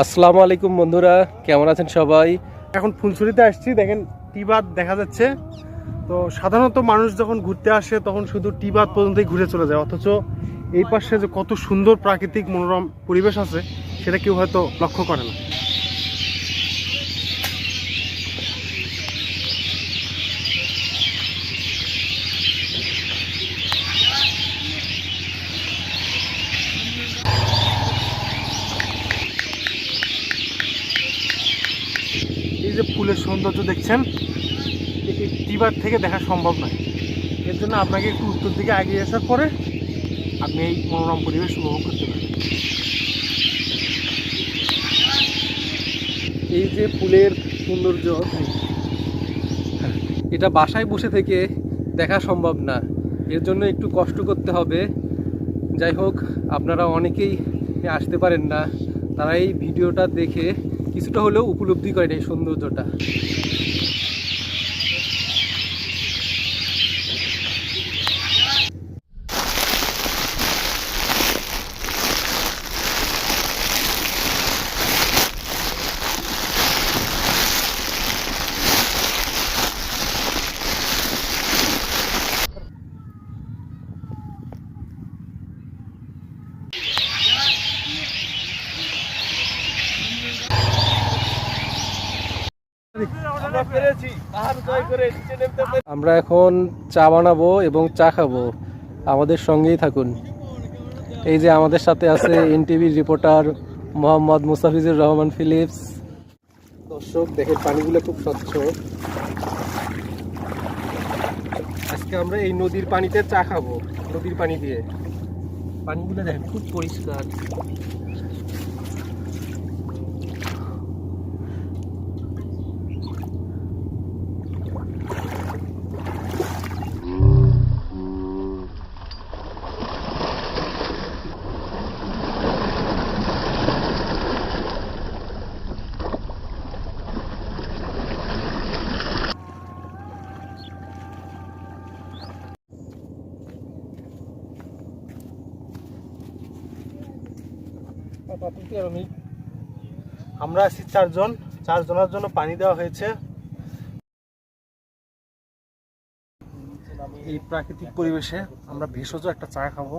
আসসালামু আলাইকুম বন্ধুরা, কেমন আছেন সবাই? এখন ফুলছড়িতে আসছি, দেখেন টি বাঁধ দেখা যাচ্ছে। তো সাধারণত মানুষ যখন ঘুরতে আসে তখন শুধু টি বাঁধ পর্যন্তই ঘুরে চলে যায়, অথচ এই পাশে যে কত সুন্দর প্রাকৃতিক মনোরম পরিবেশ আছে সেটা কেউ হয়তো লক্ষ্য করে না। এই যে ফুলের সৌন্দর্য দেখছেন, এই টি বাঁধ থেকে দেখা সম্ভব নয়। এর জন্য আপনাকে একটু উত্তর দিকে এগিয়ে আসার পরে আপনি এই মনোরম পরিবেশ উপভোগ করতে পারেন। এই যে ফুলের সৌন্দর্য, এটা বাসায় বসে থেকে দেখা সম্ভব না, এর জন্য একটু কষ্ট করতে হবে। যাই হোক, আপনারা অনেকেই আসতে পারেন না, তারা এই ভিডিওটা দেখে কিছুটা হলেও উপলব্ধি করেন এই সৌন্দর্যটা। আমরা এখন চা বানাবো এবং চা খাবো, আমাদের সঙ্গেই থাকুন। এই যে আমাদের সাথে আছে এনটিভির রিপোর্টার মোহাম্মদ মুস্তাফিজুর রহমান ফিলিপস। দর্শক দেখেন, পানিগুলো খুব স্বচ্ছ। আজকে আমরা এই নদীর পানিতে চা খাবো, নদীর পানি দিয়ে। পানিগুলো দেখেন খুব পরিষ্কার। আমরা আছি চারজনের জন্য পানি দেওয়া হয়েছে। এই প্রাকৃতিক পরিবেশে আমরা ভেষজ একটা চা খাবো।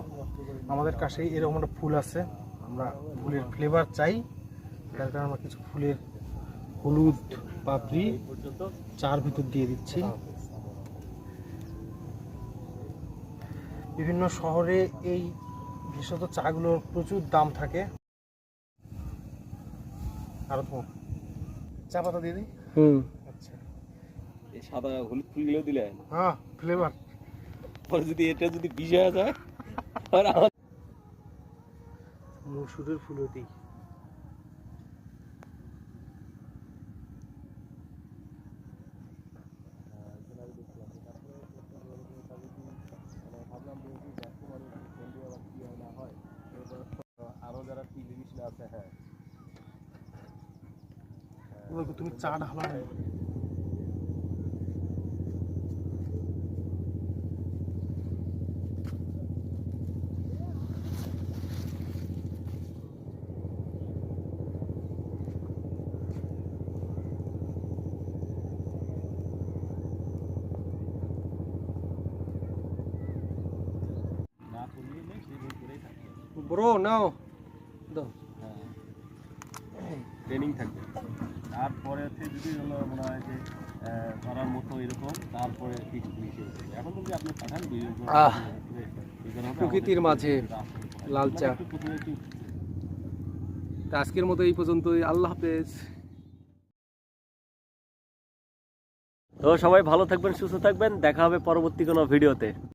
আমাদের কাছে এরকম একটা ফুল আছে, আমরা ফুলের ফ্লেভার চাই, যার কারণে আমরা কিছু ফুলের হলুদ পাপড়ি চার ভিতর দিয়ে দিচ্ছি। বিভিন্ন শহরে এই ভেষজ চাগুলোর প্রচুর দাম থাকে। আর তো চা পাতা দিয়ে দিই। আচ্ছা, এই সাদা হলুদ ফুলগুলো দিলে হ্যাঁ ফ্লেভার। পরে যদি এটা যদি বিষ হয়ে যায়, মসুরের ফুলও দিই। আরো যারা টিভি আছে, হ্যাঁ তুমি চা ঢালা নাই। ব্রো নাও দাও। ট্রেনিং থাকবে, তারপরে যদি হলো মনে হয় যে করার মতো এরকম, তারপরে ঠিক হিসেবে এখন যদি আপনি পাঠান প্রকৃতির মাঝে লাল চা। আজকের মতো এই পর্যন্তই, আল্লাহ হাফেজ। তো সবাই ভালো থাকবেন, সুস্থ থাকবেন, দেখা হবে পরবর্তী কোনো ভিডিওতে।